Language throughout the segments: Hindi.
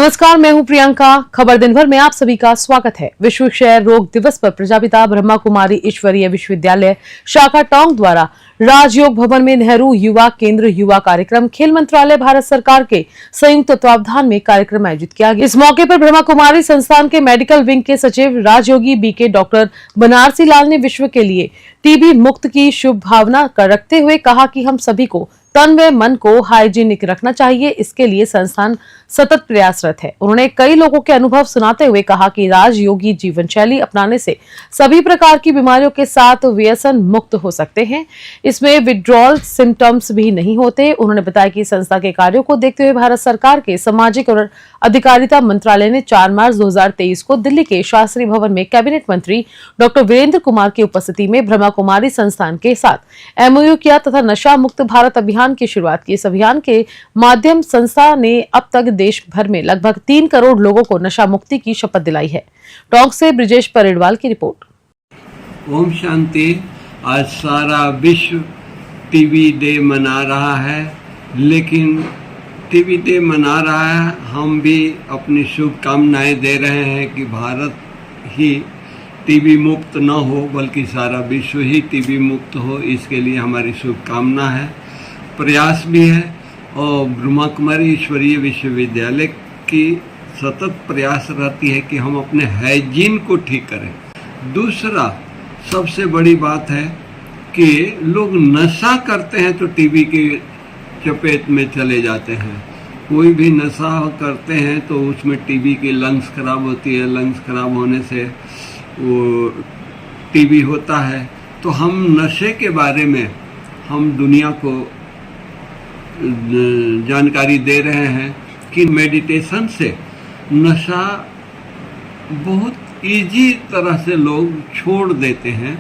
नमस्कार, मैं हूं प्रियंका। खबर दिन भर में आप सभी का स्वागत है। विश्व क्षय रोग दिवस पर प्रजापिता ब्रह्मा कुमारी ईश्वरीय विश्वविद्यालय शाखा टोंक द्वारा राजयोग भवन में नेहरू युवा केंद्र युवा कार्यक्रम खेल मंत्रालय भारत सरकार के संयुक्त तत्वावधान में कार्यक्रम आयोजित किया गया। इस मौके पर ब्रह्मा कुमारी संस्थान के मेडिकल विंग के सचिव राजयोगी बीके डॉक्टर बनारसी लाल ने विश्व के लिए टीबी मुक्त की शुभ भावना रखते हुए कहा कि हम सभी को तन व मन को हाइजीनिक रखना चाहिए। इसके लिए संस्थान सतत प्रयासरत है। उन्होंने कई लोगों के अनुभव सुनाते हुए कहा कि राजयोगी जीवन शैली अपनाने से सभी प्रकार की बीमारियों के साथ व्यसन मुक्त हो सकते हैं। इसमें विड्रॉल सिम्टम्स भी नहीं होते। उन्होंने बताया कि संस्था के कार्यों को देखते हुए भारत सरकार के सामाजिक और अधिकारिता मंत्रालय ने 4 मार्च 2023 को दिल्ली के शास्त्री भवन में कैबिनेट मंत्री डॉक्टर वीरेंद्र कुमार की उपस्थिति में ब्रह्मा कुमारी संस्थान के साथ एमओयू किया तथा नशा मुक्त भारत अभियान की शुरुआत की। इस अभियान के माध्यम संस्था ने अब तक देश भर में लगभग 3 करोड़ लोगों को नशा मुक्ति की शपथ दिलाई है। टोंक से ब्रिजेश परिडवाल की रिपोर्ट। ओम शांति। आज सारा विश्व टीबी डे मना रहा है, लेकिन टीबी डे मना रहा है, हम भी अपनी शुभकामनाएं दे रहे हैं कि भारत ही टीबी मुक्त न हो बल्कि सारा विश्व ही टीबी मुक्त हो। इसके लिए हमारी शुभकामना है, प्रयास भी है। और ब्रह्मा कुमारी ईश्वरीय विश्वविद्यालय की सतत प्रयास रहती है कि हम अपने हाइजीन को ठीक करें। दूसरा सबसे बड़ी बात है कि लोग नशा करते हैं तो टीबी की चपेट में चले जाते हैं। कोई भी नशा करते हैं तो उसमें टीबी की लंग्स खराब होती है। लंग्स खराब होने से वो टीबी होता है। तो हम नशे के बारे में हम दुनिया को जानकारी दे रहे हैं कि मेडिटेशन से नशा बहुत इजी तरह से लोग छोड़ देते हैं।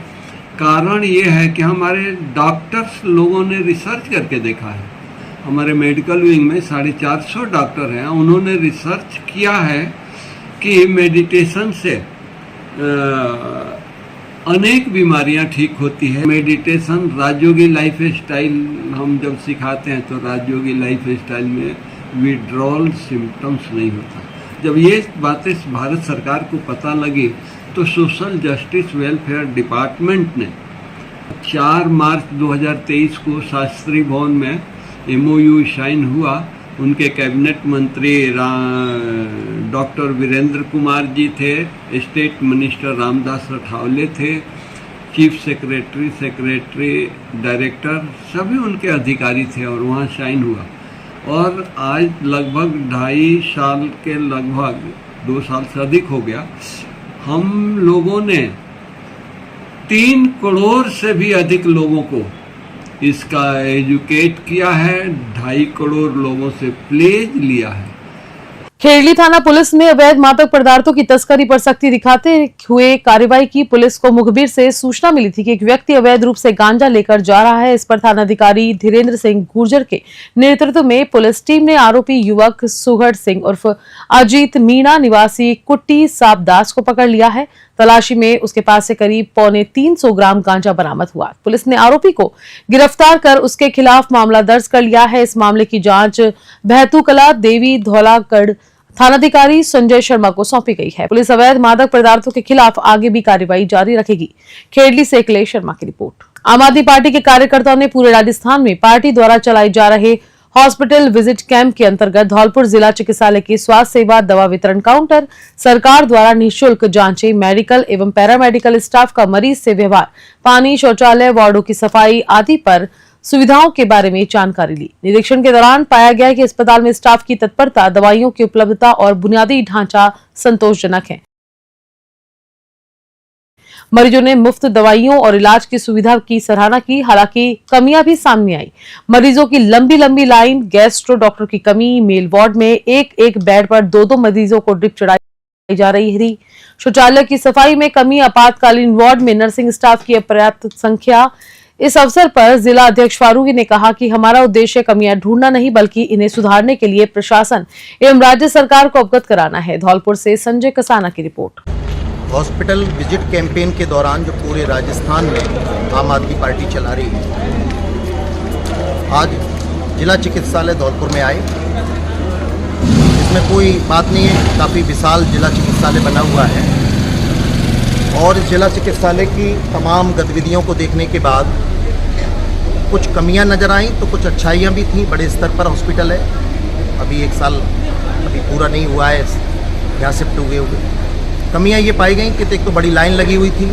कारण ये है कि हमारे डॉक्टर्स लोगों ने रिसर्च करके देखा है। हमारे मेडिकल विंग में 450 डॉक्टर हैं। उन्होंने रिसर्च किया है कि मेडिटेशन से अनेक बीमारियां ठीक होती है। मेडिटेशन राजयोगी लाइफ स्टाइल हम जब सिखाते हैं तो राजयोगी लाइफ स्टाइल में विड्रॉल सिम्टम्स नहीं होता। जब ये बातें भारत सरकार को पता लगी तो सोशल जस्टिस वेलफेयर डिपार्टमेंट ने 4 मार्च 2023 को शास्त्री भवन में एमओयू साइन हुआ। उनके कैबिनेट मंत्री डॉक्टर वीरेंद्र कुमार जी थे, स्टेट मिनिस्टर रामदास अठावले थे, चीफ सेक्रेटरी डायरेक्टर सभी उनके अधिकारी थे और वहाँ साइन हुआ। और आज लगभग 2.5 साल के लगभग 2 साल से अधिक हो गया, हम लोगों ने 3 करोड़ से भी अधिक लोगों को इसका एजुकेट किया है। 2.5 करोड़ लोगों से प्लेज लिया है। खेड़ली थाना पुलिस ने अवैध मादक पदार्थों की तस्करी पर सख्ती दिखाते हुए कार्रवाई की। पुलिस को मुखबिर से सूचना मिली थी कि एक व्यक्ति अवैध रूप से गांजा लेकर जा रहा है। इस पर थानाधिकारी धीरेन्द्र सिंह गुर्जर के नेतृत्व में पुलिस टीम ने आरोपी युवक सुगढ़ सिंह उर्फ अजीत मीणा निवासी कुट्टी साबदास को पकड़ लिया है। तलाशी में उसके पास से करीब 350 ग्राम गांजा बरामद हुआ। पुलिस ने आरोपी को गिरफ्तार कर उसके खिलाफ मामला दर्ज कर लिया है। इस मामले की जांच बहतूकला देवी धौलागढ़ थानाधिकारी संजय शर्मा को सौंपी गई है। पुलिस अवैध मादक पदार्थों के खिलाफ आगे भी कार्रवाई जारी रखेगी। खेड़ली से अखिलेश शर्मा की रिपोर्ट। आम आदमी पार्टी के कार्यकर्ताओं ने पूरे राजस्थान में पार्टी द्वारा चलाए जा रहे हॉस्पिटल विजिट कैंप के अंतर्गत धौलपुर जिला चिकित्सालय की स्वास्थ्य सेवा दवा वितरण काउंटर, सरकार द्वारा निःशुल्क जांचें, मेडिकल एवं पैरामेडिकल स्टाफ का मरीज से व्यवहार, पानी, शौचालय, वार्डों की सफाई आदि पर सुविधाओं के बारे में जानकारी ली। निरीक्षण के दौरान पाया गया कि अस्पताल में स्टाफ की तत्परता, दवाइयों की उपलब्धता और बुनियादी ढांचा संतोषजनक है। मरीजों ने मुफ्त दवाइयों और इलाज की सुविधा की सराहना की। हालांकि कमियां भी सामने आई। मरीजों की लंबी लाइन, गैस्ट्रो डॉक्टर की कमी, मेल वार्ड में एक बेड पर 2 मरीजों को ड्रिप चढ़ाई जा रही थी, शौचालय की सफाई में कमी, आपातकालीन वार्ड में नर्सिंग स्टाफ की अपर्याप्त संख्या। इस अवसर पर जिला अध्यक्ष फारूकी ने कहा कि हमारा उद्देश्य कमियां ढूंढना नहीं बल्कि इन्हें सुधारने के लिए प्रशासन एवं राज्य सरकार को अवगत कराना है। धौलपुर से संजय कसाना की रिपोर्ट। हॉस्पिटल विजिट कैंपेन के दौरान जो पूरे राजस्थान में आम आदमी पार्टी चला रही है, आज जिला चिकित्सालय धौलपुर में आए। इसमें कोई बात नहीं है, काफ़ी विशाल जिला चिकित्सालय बना हुआ है और इस जिला चिकित्सालय की तमाम गतिविधियों को देखने के बाद कुछ कमियां नज़र आईं तो कुछ अच्छाइयां भी थीं। बड़े स्तर पर हॉस्पिटल है, अभी 1 साल अभी पूरा नहीं हुआ है यहाँ शिफ्ट हुए हुए। कमियां ये पाई गई कि एक तो बड़ी लाइन लगी हुई थी,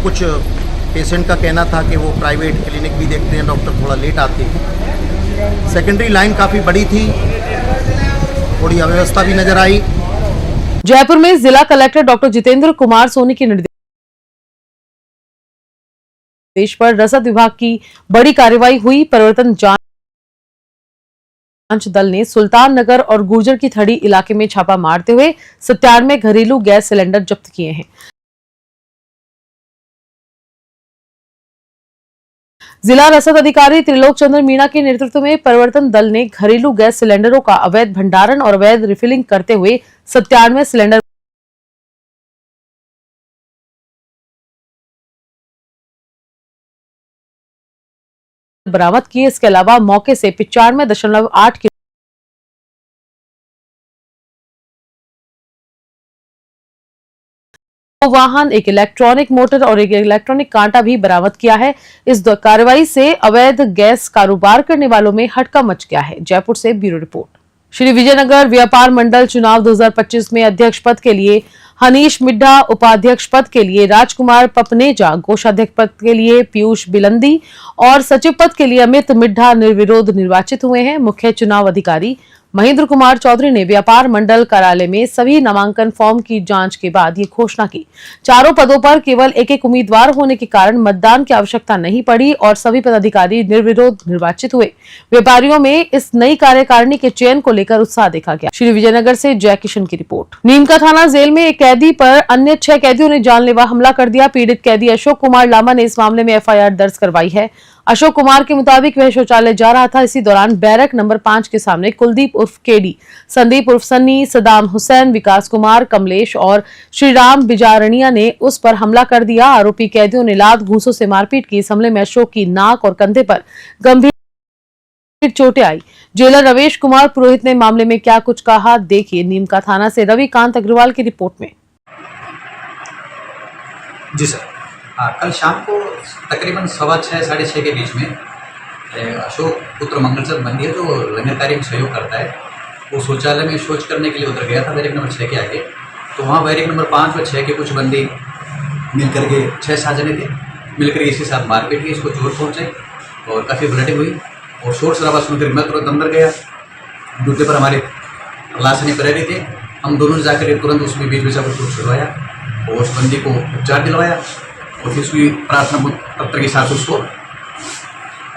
कुछ पेशेंट का कहना था कि वो प्राइवेट क्लिनिक भी देखते हैं, डॉक्टर थोड़ा लेट आते हैं। सेकेंडरी लाइन काफ़ी बड़ी थी, थोड़ी अव्यवस्था भी नज़र आई। जयपुर में जिला कलेक्टर डॉक्टर जितेंद्र कुमार सोनी के निर्देश पर रसद विभाग की बड़ी कार्रवाई हुई। परिवर्तन जांच दल ने सुल्तान नगर और गुर्जर की थड़ी इलाके में छापा मारते हुए 97 घरेलू गैस सिलेंडर जब्त किए हैं। जिला रसद अधिकारी त्रिलोक चंद्र मीणा के नेतृत्व में परिवर्तन दल ने घरेलू गैस सिलेंडरों का अवैध भंडारण और अवैध रिफिलिंग करते हुए 97 सिलेंडर बरामद किए। इसके अलावा मौके से 95.8 किलो वाहन, एक इलेक्ट्रॉनिक मोटर और एक इलेक्ट्रॉनिक कांटा भी बरामद किया है। इस कार्रवाई से अवैध गैस कारोबार करने वालों में हड़कंप मच गया है। जयपुर से ब्यूरो रिपोर्ट। श्री विजयनगर व्यापार मंडल चुनाव 2025 में अध्यक्ष पद के लिए हनीश मिड्ढा, उपाध्यक्ष पद के लिए राजकुमार पपनेजा, कोषाध्यक्ष पद के लिए पीयूष बिलंदी और सचिव पद के लिए अमित मिड्ढा निर्विरोध निर्वाचित हुए हैं। मुख्य चुनाव अधिकारी महेंद्र कुमार चौधरी ने व्यापार मंडल कार्यालय में सभी नामांकन फॉर्म की जांच के बाद ये घोषणा की। चारों पदों पर केवल एक उम्मीदवार होने के कारण मतदान की आवश्यकता नहीं पड़ी और सभी पदाधिकारी निर्विरोध निर्वाचित हुए। व्यापारियों में इस नई कार्यकारिणी के चयन को लेकर उत्साह देखा गया। श्री विजयनगर से जय किशन की रिपोर्ट। नीमका थाना जेल में एक कैदी पर अन्य 6 कैदियों ने जानलेवा हमला कर दिया। पीड़ित कैदी अशोक कुमार लामा ने इस मामले में FIR दर्ज करवाई है। अशोक कुमार के मुताबिक वह शौचालय जा रहा था। इसी दौरान बैरक नंबर 5 के सामने कुलदीप उर्फ केडी, संदीप उर्फ सन्नी, सदाम हुसैन, विकास कुमार, कमलेश और श्रीराम बिजारणिया ने उस पर हमला कर दिया। आरोपी कैदियों ने लात घूंसों से मारपीट की। इस हमले में अशोक की नाक और कंधे पर गंभीर चोटें आई। जेलर रवेश कुमार पुरोहित ने मामले में क्या कुछ कहा, देखिए नीमका थाना से रविकांत अग्रवाल की रिपोर्ट में। जी सर, कल शाम को तकरीबन 6:15 साढ़े 6 के बीच में अशोक पुत्र मंगलचंद बंदी है जो लंगर कार्य में सहयोग करता है, वो शौचालय में शौच करने के लिए उतर गया था बैरिक नंबर 6 के आगे। तो वहाँ बैरिक नंबर 5 और 6 के कुछ बंदी मिलकर के 6-7 जने थे, मिलकर इसके साथ मारपीट की, इसको चोट पहुँचाई और काफ़ी ब्लडिंग हुई और शोर शराबा सुनकर मैं तुरंत अंदर गया। ड्यूटी पर हमारे लाशनी प्रहरी थे, हम दोनों ने जाकर तुरंत उसमें बीच में को छुड़वाया और उस बंदी को उपचार दिलवाया और फिर उसकी प्रार्थना पत्र के साथ उसको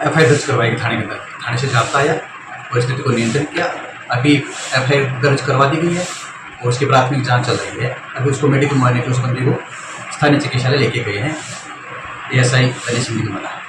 FIR दर्ज करवाई थाने के अंदर। थाने से जाप्ता आया, परिस्थिति को नियंत्रण किया। अभी FIR दर्ज करवा दी गई है और उसकी प्राथमिक जांच चल रही है। अभी उसको मेडिकल मारने के उस बंदी को स्थानीय चिकित्सालय लेके गए हैं ASI गणेश सिंह द्वारा।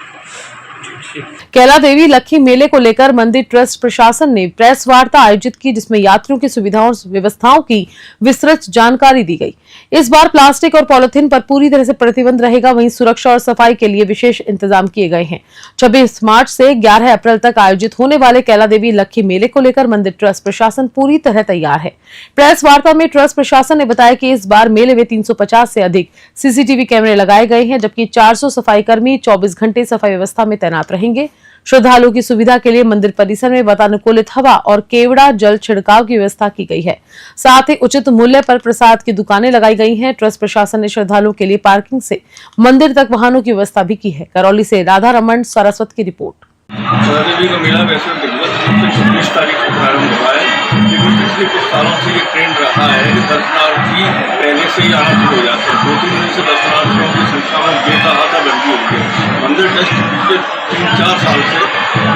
कैला देवी लक्खी मेले को लेकर मंदिर ट्रस्ट प्रशासन ने प्रेस वार्ता आयोजित की, जिसमें यात्रियों की सुविधाओं और व्यवस्थाओं की विस्तृत जानकारी दी गई। इस बार प्लास्टिक और पॉलिथीन पर पूरी तरह से प्रतिबंध रहेगा। वहीं सुरक्षा और सफाई के लिए विशेष इंतजाम किए गए हैं। 26 मार्च से 11 अप्रैल तक आयोजित होने वाले कैला देवी लक्खी मेले को लेकर मंदिर ट्रस्ट प्रशासन पूरी तरह तैयार है। प्रेस वार्ता में ट्रस्ट प्रशासन ने बताया कि इस बार मेले में 350 से अधिक CCTV कैमरे लगाए गए हैं, जबकि 400 सफाई कर्मी 24 घंटे सफाई व्यवस्था में तैनात रहेंगे। श्रद्धालुओं की सुविधा के लिए मंदिर परिसर में वातानुकूलित हवा और केवड़ा जल छिड़काव की व्यवस्था की गई है। साथ ही उचित मूल्य पर प्रसाद की दुकानें लगाई गई हैं। ट्रस्ट प्रशासन ने श्रद्धालुओं के लिए पार्किंग से मंदिर तक वाहनों की व्यवस्था भी की है। करौली से राधा रमन सारस्वत की रिपोर्ट। कैला देवी का मेला वैसे विधिवत रूप से 26 तारीख को प्रारंभ हुआ है, लेकिन पिछले कुछ सालों से ये ट्रेंड रहा है कि दर्शनार्थी पहले से ही आना शुरू हो जाते हैं। 2-3 दिन से दर्शनार्थियों की संख्या में बेतहाशा वृद्धि हुई है। मंदिर ट्रस्ट पिछले 3-4 साल से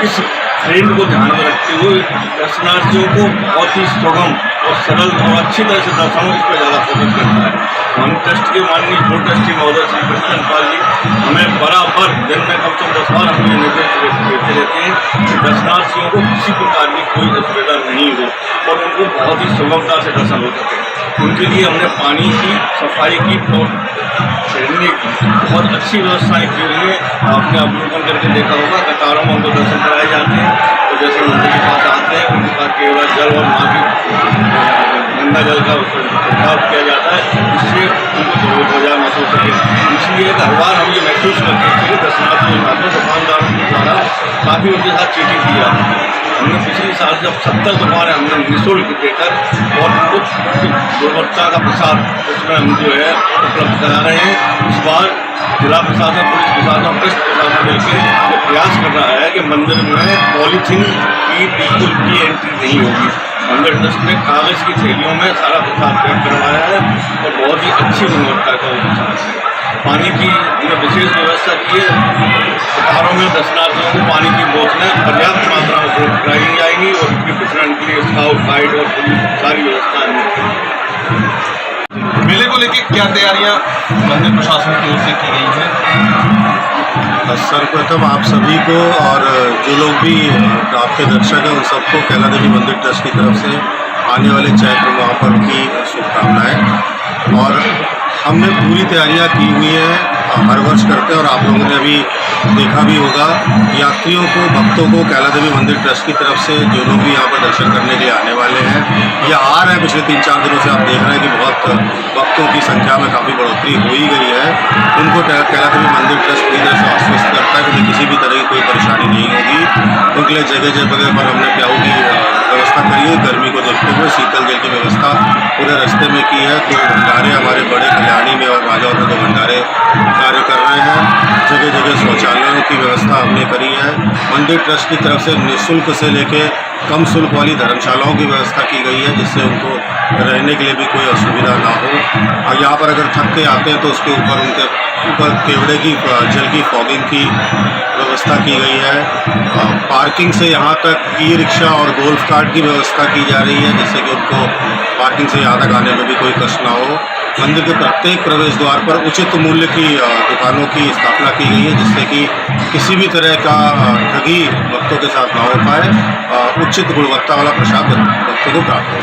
इस ट्रेंड को ध्यान में रखते हुए दर्शनार्थियों को बहुत ही सुगम और सरल और अच्छी तरह से दर्शन हो, इस पर ज़्यादा फोकस करता है। हम ट्रस्ट के माननीय बोर्ड ट्रस्टी महोदय श्री कृष्ण पाल जी हमें बराबर दिन में कम से कम 10 बार हमें ये निर्देश देते रहते हैं कि दर्शनार्थियों को किसी प्रकार की कोई असुविधा नहीं हो और उनको बहुत ही सुगमता से दर्शन हो सके। उनके लिए हमने पानी की, सफाई की और ठहरने की बहुत अच्छी व्यवस्थाएँ की हुई है। आपने अवलोकन करके देखा होगा, कतारों में उनको दर्शन कराए जाते हैं और जैसे मंदिर के पास आते हैं उनके पास केवल जल और माँ की गंगा जल का छिड़काव किया जाता है, जिससे उनको तरोताज़ा महसूस सके। इसलिए हर बार हम ये महसूस करते हैं कि दर्शनार्थियों दुकानदारों के द्वारा काफ़ी उनके साथ चीटिंग की जाती है। हमने पिछले साल जब 70 दुकानें हमने निःशुल्क देकर और कुछ गुणवत्ता का प्रसाद उसमें हम जो है उपलब्ध करा रहे हैं। इस बार जिला प्रशासन, पुलिस प्रशासन, कृषि प्रशासन मिलकर ये प्रयास कर रहा है कि मंदिर में पॉलीथीन की बिल्कुल भी एंट्री नहीं होगी। मंदिर ट्रस्ट ने कागज़ की थैलियों में सारा प्रसाद पैक करवाया है और बहुत ही अच्छी गुणवत्ता का प्रसाद है। पानी की हमने विशेष व्यवस्था की है। कतारों में दर्शनार्थियों को पानी की बोतलें पर्याप्त मात्रा में कराई जाएंगी और उनके वितरण के लिए स्काउट गाइड और पुलिस सारी व्यवस्थाएं मिलेंगी। मेले को लेकर क्या तैयारियां मंदिर प्रशासन की ओर से की गई हैं? सर्वप्रथम आप सभी को और जो लोग भी आपके दर्शक हैं उन सबको कैला देवी मंदिर ट्रस्ट की तरफ से आने वाले चैत्र महापर्व की शुभकामनाएं। और हमने पूरी तैयारियां की हुई हैं, हर वर्ष करते हैं और आप लोगों ने अभी देखा भी होगा। यात्रियों को, भक्तों को कैला देवी मंदिर ट्रस्ट की तरफ से जो लोग भी यहाँ पर दर्शन करने के लिए आने वाले हैं या आ रहे हैं, पिछले 3-4 दिनों से आप देख रहे हैं कि बहुत भक्तों की संख्या में काफ़ी बढ़ोतरी हो ही गई है। उनको कैला देवी मंदिर ट्रस्ट पूरी तरह से आश्वस्त करता है कि उन्हें किसी भी तरह की कोई परेशानी नहीं होगी। उनके लिए जगह जगह पर हमने प्याऊ की व्यवस्था करी है। गर्मी को देखते हुए शीतल जल की व्यवस्था पूरे रास्ते में की है। 2 भंडारे हमारे बड़े कल्याणी में और राजौर में 2 भंडारे कार्य कर रहे हैं। जगह जगह शौचालयों की व्यवस्था हमने करी है। मंदिर ट्रस्ट की तरफ से निःशुल्क से लेके कम शुल्क वाली धर्मशालाओं की व्यवस्था की गई है, जिससे उनको रहने के लिए भी कोई असुविधा ना हो। और यहाँ पर अगर थक के आते हैं तो उसके ऊपर उनके ऊपर केवड़े की जल की फॉगिंग की व्यवस्था की गई है। पार्किंग से यहाँ तक ई रिक्शा और गोल्फ कार्ट की व्यवस्था की जा रही है, जिससे कि उनको पार्किंग से यहाँ तक आने में भी कोई कष्ट ना हो। मंदिर के प्रत्येक प्रवेश द्वार पर उचित मूल्य की दुकानों की स्थापना की गई है, जिससे कि किसी भी तरह का ठगी भक्तों के साथ ना हो पाए। उचित गुणवत्ता वाला प्रसाद भक्तों को प्राप्त हो।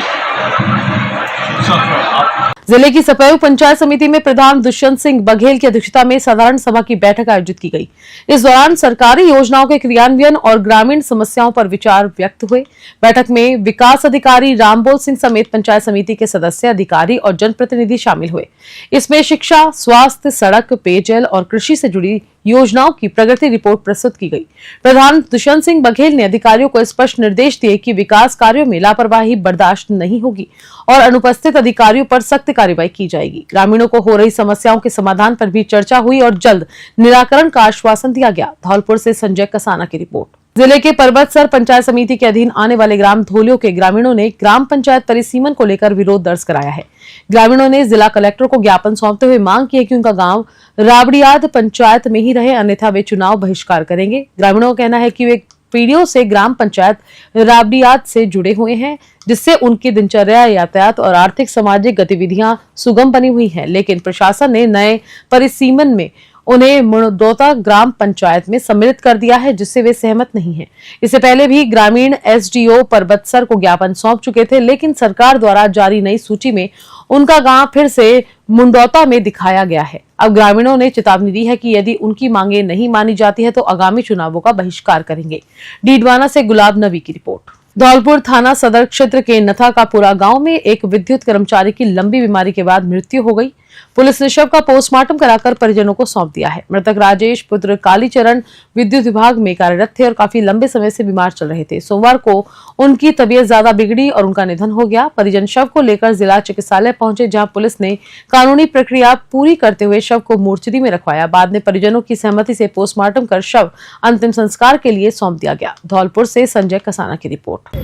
जिले की सपैऊ पंचायत समिति में प्रधान दुष्यंत सिंह बघेल की अध्यक्षता में साधारण सभा की बैठक आयोजित की गई। इस दौरान सरकारी योजनाओं के क्रियान्वयन और ग्रामीण समस्याओं पर विचार व्यक्त हुए। बैठक में विकास अधिकारी रामबोल सिंह समेत पंचायत समिति के सदस्य, अधिकारी और जनप्रतिनिधि शामिल हुए। इसमें शिक्षा, स्वास्थ्य, सड़क, पेयजल और कृषि से जुड़ी योजनाओं की प्रगति रिपोर्ट प्रस्तुत की गई। प्रधान दुष्यंत सिंह बघेल ने अधिकारियों को स्पष्ट निर्देश दिए कि विकास कार्यों में लापरवाही बर्दाश्त नहीं होगी और अनुपस्थित अधिकारियों पर सख्त कार्रवाई की जाएगी। ग्रामीणों को हो रही समस्याओं के समाधान पर भी चर्चा हुई और जल्द निराकरण का आश्वासन दिया गया। धौलपुर से संजय कसाना की रिपोर्ट। जिले के परबतसर पंचायत समिति के अधीन आने वाले ग्राम धोलियों के ग्रामीणों ने ग्राम पंचायत परिसीमन को लेकर विरोध दर्ज कराया है। ग्रामीणों ने जिला कलेक्टर को ज्ञापन सौंपते हुए मांग की है कि उनका गांव राबड़ियाद पंचायत में ही रहे, अन्यथा वे चुनाव बहिष्कार करेंगे। ग्रामीणों का कहना है कि वे पीढ़ियों से ग्राम पंचायत राबड़ियाद से जुड़े हुए हैं, जिससे उनकी दिनचर्या, यातायात और आर्थिक सामाजिक गतिविधियां सुगम बनी हुई हैं, लेकिन प्रशासन ने नए परिसीमन में उन्हें मुंडोता ग्राम पंचायत में सम्मिलित कर दिया है, जिससे वे सहमत नहीं हैं। इससे पहले भी ग्रामीण एसडीओ परबतसर को ज्ञापन सौंप चुके थे, लेकिन सरकार द्वारा जारी नई सूची में उनका गांव फिर से मुंडोता में दिखाया गया है। अब ग्रामीणों ने चेतावनी दी है कि यदि उनकी मांगे नहीं मानी जाती है तो आगामी चुनावों का बहिष्कार करेंगे। डीडवाना से गुलाब नबी की रिपोर्ट। धौलपुर थाना सदर क्षेत्र के नथा का पूरा गांव में एक विद्युत कर्मचारी की लंबी बीमारी के बाद मृत्यु हो गई। पुलिस ने शव का पोस्टमार्टम कराकर परिजनों को सौंप दिया है। मृतक राजेश पुत्र कालीचरण विद्युत विभाग में कार्यरत थे और काफी लंबे समय से बीमार चल रहे थे। सोमवार को उनकी तबीयत ज्यादा बिगड़ी और उनका निधन हो गया। परिजन शव को लेकर जिला चिकित्सालय पहुंचे, जहां पुलिस ने कानूनी प्रक्रिया पूरी करते हुए शव को मोर्चरी में रखवाया। बाद में परिजनों की सहमति से पोस्टमार्टम कर शव अंतिम संस्कार के लिए सौंप दिया गया। धौलपुर से संजय कसाना की रिपोर्ट।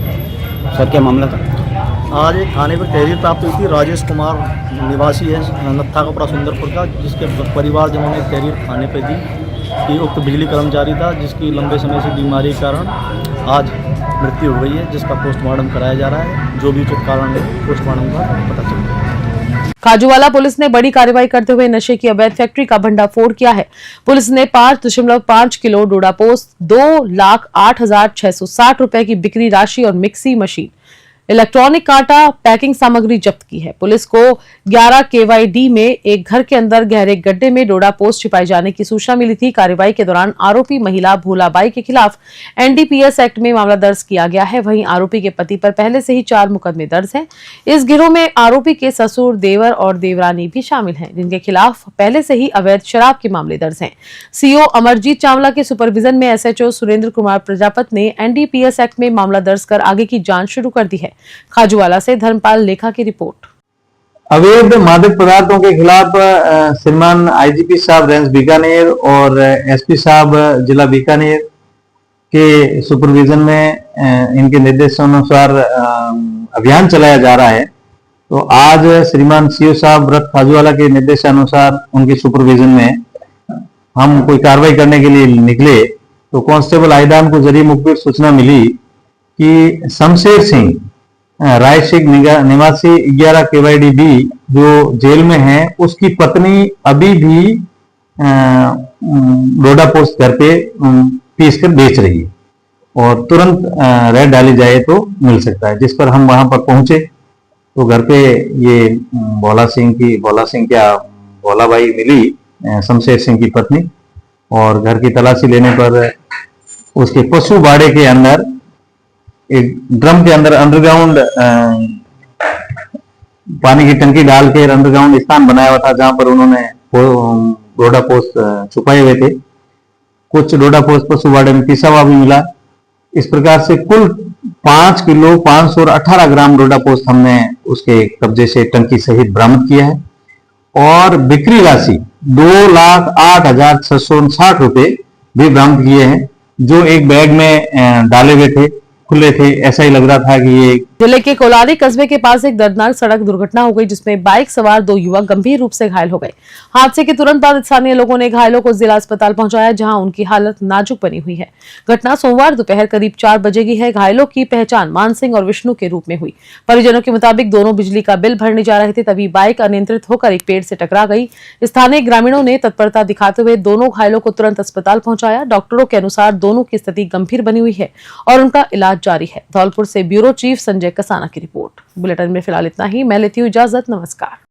सर, क्या मामला था? आज एक थाने पर तहरीर प्राप्त हुई थी। राजेश कुमार निवासी है नत्था कपड़ा सुंदरपुर का, जिसके परिवार जब उन्होंने तहरीर थाने पर दी कि उक्त बिजली कर्मचारी था, जिसकी लंबे समय से बीमारी के कारण आज मृत्यु हो गई है, जिसका पोस्टमार्टम कराया जा रहा है। जो भी उचित कारण है पोस्टमार्टम का पता चलेगा। खाजूवाला पुलिस ने बड़ी कार्रवाई करते हुए नशे की अवैध फैक्ट्री का भंडाफोड़ किया है। पुलिस ने 5.5 किलो डोडापोस्ट, 2,08,660 रुपए की बिक्री राशि और मिक्सी मशीन, इलेक्ट्रॉनिक कांटा पैकिंग सामग्री जब्त की है। पुलिस को 11 KYD में एक घर के अंदर गहरे गड्ढे में डोडा पोस्ट छिपाए जाने की सूचना मिली थी। कार्रवाई के दौरान आरोपी महिला भोलाबाई के खिलाफ NDPS एक्ट में मामला दर्ज किया गया है। वहीं आरोपी के पति पर पहले से ही 4 मुकदमे दर्ज हैं। इस गिरोह में आरोपी के ससुर, देवर और देवरानी भी शामिल हैं, जिनके खिलाफ पहले से ही अवैध शराब के मामले दर्ज हैं। CO अमरजीत चावला के सुपरविजन में SHO सुरेंद्र कुमार प्रजापत ने NDPS एक्ट में मामला दर्ज कर आगे की जांच शुरू कर दी है। खाजूवाला से धर्मपाल लेखा की रिपोर्ट। अवैध मादक पदार्थों के खिलाफ श्रीमान IGP साहब रेंज बीकानेर और SP साहब जिला बीकानेर के सुपरविजन में इनके निर्देशानुसार अभियान चलाया जा रहा है। तो आज श्रीमान CO साहब व्रत खाजूवाला के निर्देशानुसार उनके सुपरविजन में हम कोई कार्रवाई करने के लिए निकले तो कांस्टेबल आइदान को जरिए मुखबिर सूचना मिली कि शमशेर सिंह रायसिंह निवासी 11 KYD B जो जेल में है, उसकी पत्नी अभी भी डोडा पोस्ट घर पे पीस कर बेच रही है और तुरंत रेड डाली जाए तो मिल सकता है। जिस पर हम वहां पर पहुंचे तो घर पे ये भोलाबाई मिली, शमशेर सिंह की पत्नी, और घर की तलाशी लेने पर उसके पशु बाड़े के अंदर एक ड्रम के अंदर अंडरग्राउंड पानी की टंकी डाल के अंडरग्राउंड स्थान बनाया हुआ था जहां पर उन्होंने डोडा पोस्ट छुपाए हुए थे। कुछ डोडा पोस्ट पशु बाड़े में पिसा हुआ भी मिला। इस प्रकार से कुल 5 किलो 518 ग्राम डोडा पोस्ट हमने उसके कब्जे से टंकी सहित बरामद किया है और बिक्री राशि 2,08,659 रुपए भी बरामद किए हैं, जो एक बैग में डाले हुए थे, खुले थे। ऐसा ही लग रहा था कि ये जिले के कोलारी कस्बे के पास एक दर्दनाक सड़क दुर्घटना हो गई, जिसमें बाइक सवार 2 युवक गंभीर रूप से घायल हो गए। हादसे के तुरंत बाद स्थानीय लोगों ने घायलों को जिला अस्पताल पहुंचाया, जहां उनकी हालत नाजुक बनी हुई है। घटना सोमवार दोपहर करीब 4 बजे की है। घायलों की पहचान मान सिंह और विष्णु के रूप में हुई। परिजनों के मुताबिक दोनों बिजली का बिल भरने जा रहे थे, तभी बाइक अनियंत्रित होकर एक पेड़ से टकरा गई। स्थानीय ग्रामीणों ने तत्परता दिखाते हुए दोनों घायलों को तुरंत अस्पताल पहुंचाया। डॉक्टरों के अनुसार दोनों की स्थिति गंभीर बनी हुई है और उनका इलाज जारी है। धौलपुर से ब्यूरो चीफ संजय कसाना की रिपोर्ट। बुलेटिन में फिलहाल इतना ही। मैं लेती हूँ इजाजत। नमस्कार।